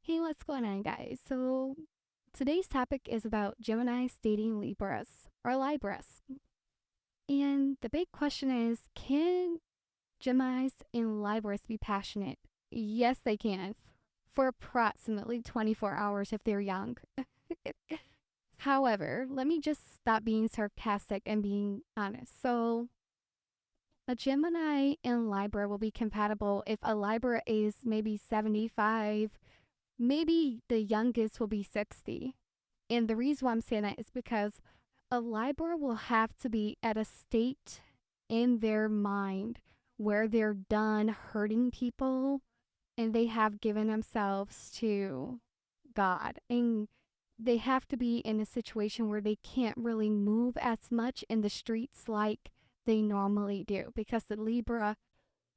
Hey, what's going on, guys? So, today's topic is about Geminis dating Libras or Libras. And the big question is, can Geminis and Libras be passionate? Yes, they can, for approximately 24 hours if they're young. However, let me just stop being sarcastic and being honest. So, a Gemini and Libra will be compatible if a Libra is maybe 75, maybe the youngest will be 60. And the reason why I'm saying that is because a Libra will have to be at a state in their mind where they're done hurting people and they have given themselves to God. And they have to be in a situation where they can't really move as much in the streets like they normally do because the Libra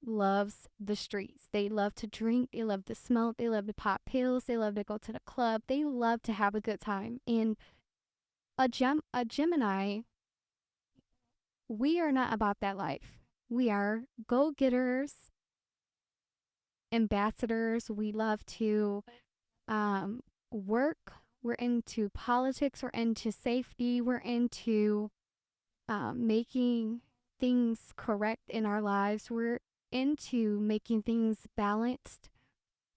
loves the streets. They love to drink, they love to smoke, they love to pop pills, they love to go to the club, they love to have a good time. And a Gemini, we are not about that life. We are go-getters, ambassadors. We love to work. We're into politics. We're into safety. We're into making things correct in our lives. We're into making things balanced.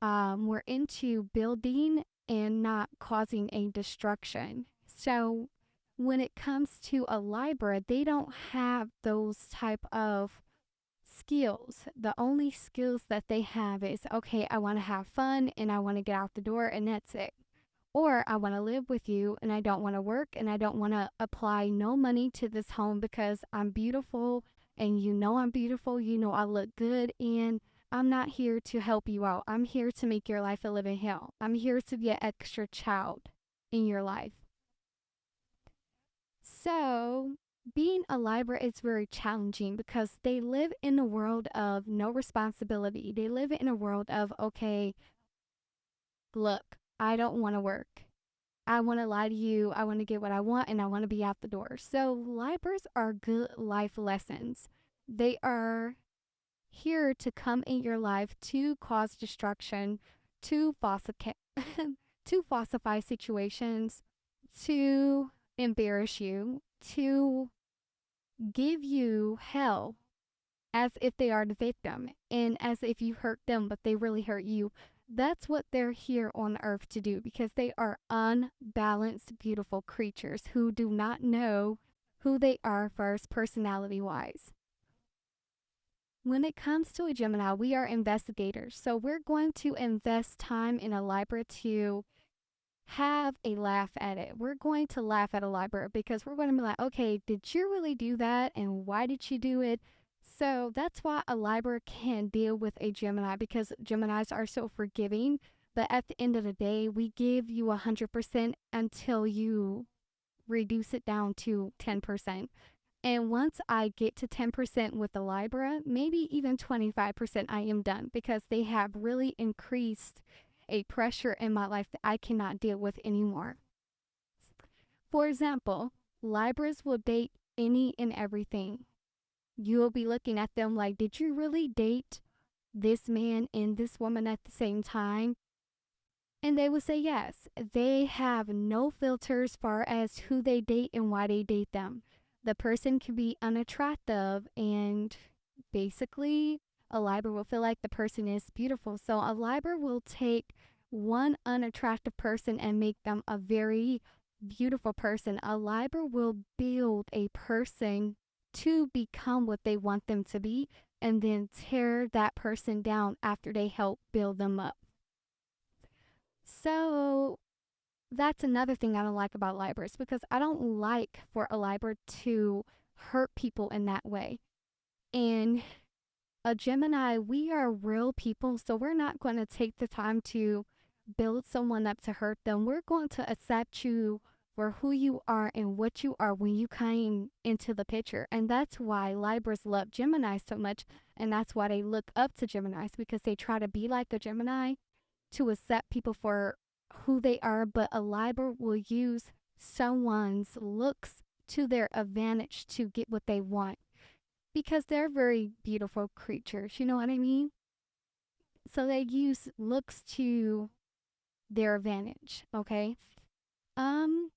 We're into building and not causing a destruction. So when it comes to a Libra, they don't have those type of skills. The only skills that they have is okay, I want to have fun and I want to get out the door and that's it. Or I want to live with you and I don't want to work and I don't want to apply no money to this home because I'm beautiful and you know I'm beautiful, you know I look good, and I'm not here to help you out. I'm here to make your life a living hell. I'm here to be an extra child in your life. So, being a Libra is very challenging because they live in a world of no responsibility. They live in a world of, okay, look, I don't want to work. I want to lie to you. I want to get what I want and I want to be out the door. So, Libras are good life lessons. They are here to come in your life to cause destruction, to falsify, to falsify situations, to embarrass you, to give you hell as if they are the victim and as if you hurt them, but they really hurt you. That's what they're here on earth to do because they are unbalanced, beautiful creatures who do not know who they are first, personality wise. When it comes to a Gemini, we are investigators. So we're going to invest time in a Libra to have a laugh at it. We're going to laugh at a Libra because we're going to be like, okay, did you really do that? And why did you do it? So that's why a Libra can deal with a Gemini because Geminis are so forgiving. But at the end of the day, we give you 100% until you reduce it down to 10%. And once I get to 10% with the Libra, maybe even 25%, I am done because they have really increased a pressure in my life that I cannot deal with anymore. For example, Libras will date any and everything. You'll be looking at them like, did you really date this man and this woman at the same time? And they will say yes. They have no filters far as who they date and why they date them. The person can be unattractive and basically a Libra will feel like the person is beautiful. So a Libra will take one unattractive person and make them a very beautiful person. A Libra will build a person to become what they want them to be and then tear that person down after they help build them up. So that's another thing I don't like about Libras because I don't like for a Libra to hurt people in that way. And a Gemini, we are real people, so we're not going to take the time to build someone up to hurt them. We're going to accept you for who you are and what you are when you come into the picture. And that's why Libras love Gemini so much. And that's why they look up to Geminis because they try to be like a Gemini to accept people for who they are. But a Libra will use someone's looks to their advantage to get what they want because they're very beautiful creatures. You know what I mean? So they use looks to their advantage, okay? Um,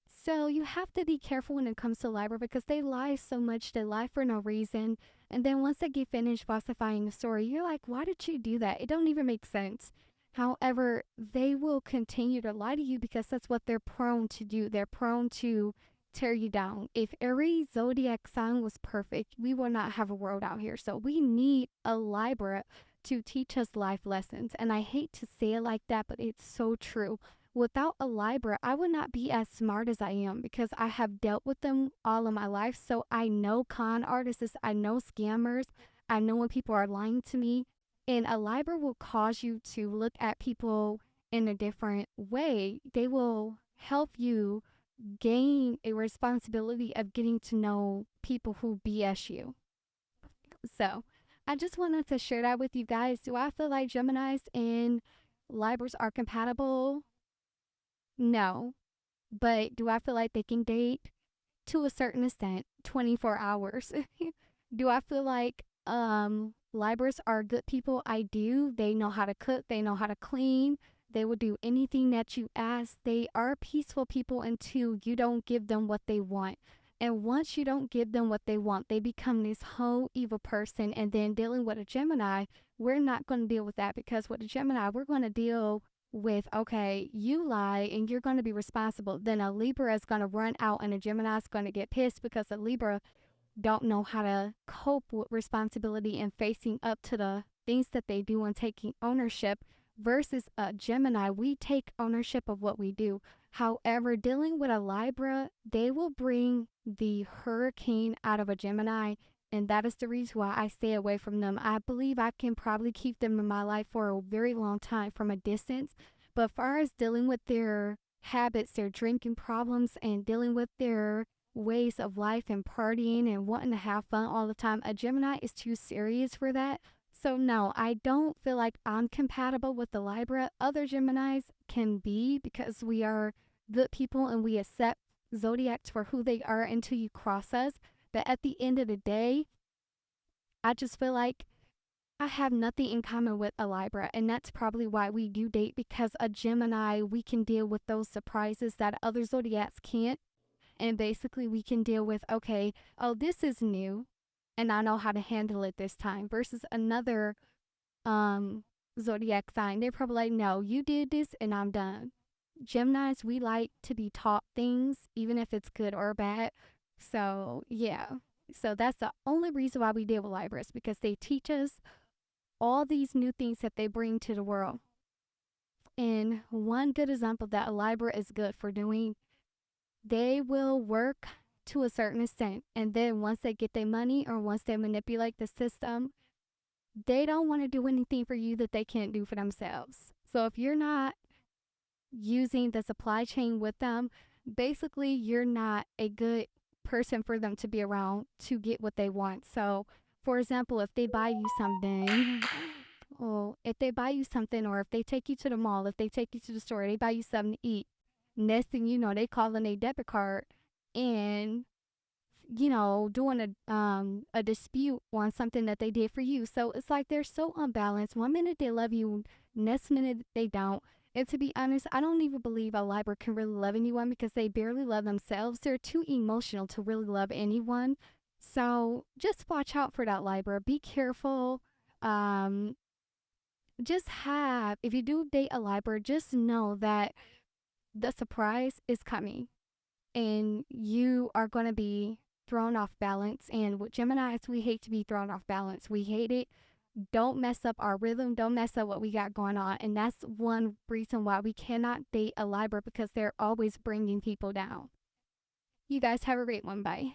so you have to be careful when it comes to Libra because they lie so much, they lie for no reason. And then once they get finished falsifying the story, you're like, why did you do that? It don't even make sense. However, they will continue to lie to you because that's what they're prone to do. They're prone to tear you down. If every zodiac sign was perfect, we would not have a world out here. So we need a Libra to teach us life lessons. And I hate to say it like that, but it's so true. Without a Libra, I would not be as smart as I am because I have dealt with them all of my life. So I know con artists, I know scammers, I know when people are lying to me. And a Libra will cause you to look at people in a different way. They will help you gain a responsibility of getting to know people who BS you. So I just wanted to share that with you guys. Do I feel like Geminis and Libras are compatible? No. But do I feel like they can date? To a certain extent, 24 hours. Do I feel like Libras are good people? I do. They know how to cook, they know how to clean. They will do anything that you ask. They are peaceful people until you don't give them what they want. And once you don't give them what they want, they become this whole evil person. And then dealing with a Gemini, we're not going to deal with that because with a Gemini, we're going to deal with, okay, you lie and you're going to be responsible. Then a Libra is going to run out and a Gemini is going to get pissed because a Libra don't know how to cope with responsibility and facing up to the things that they do and taking ownership versus a Gemini. We take ownership of what we do. However, dealing with a Libra, they will bring the hurricane out of a Gemini. And that is the reason why I stay away from them. I believe I can probably keep them in my life for a very long time from a distance. But as far as dealing with their habits, their drinking problems, and dealing with their ways of life and partying and wanting to have fun all the time, a Gemini is too serious for that. So no, I don't feel like I'm compatible with the Libra. Other Geminis can be because we are good people and we accept zodiacs for who they are until you cross us. But at the end of the day, I just feel like I have nothing in common with a Libra, and that's probably why we do date because a Gemini, we can deal with those surprises that other zodiacs can't. And basically, we can deal with, okay, oh, this is new, and I know how to handle it this time, versus another zodiac sign. They're probably like, no, you did this, and I'm done. Geminis, we like to be taught things, even if it's good or bad. So, yeah. So that's the only reason why we deal with Libras because they teach us all these new things that they bring to the world. And one good example that a Libra is good for doing, they will work to a certain extent. And then once they get their money or once they manipulate the system, they don't want to do anything for you that they can't do for themselves. So if you're not using the supply chain with them, basically you're not a good person for them to be around to get what they want. So, for example, if they buy you something, oh, if they buy you something, or if they take you to the mall, if they take you to the store, they buy you something to eat. Next thing you know, they call in a debit card and doing a dispute on something that they did for you. So it's like they're so unbalanced. One minute they love you, next minute they don't. And to be honest, I don't even believe a Libra can really love anyone because they barely love themselves. They're too emotional to really love anyone. So just watch out for that, Libra. Be careful. Um, if you do date a Libra, just know that the surprise is coming and you are going to be thrown off balance. And with Geminis, we hate to be thrown off balance. We hate it. Don't mess up our rhythm. Don't mess up what we got going on. And that's one reason why we cannot date a Libra because they're always bringing people down. You guys have a great one. Bye.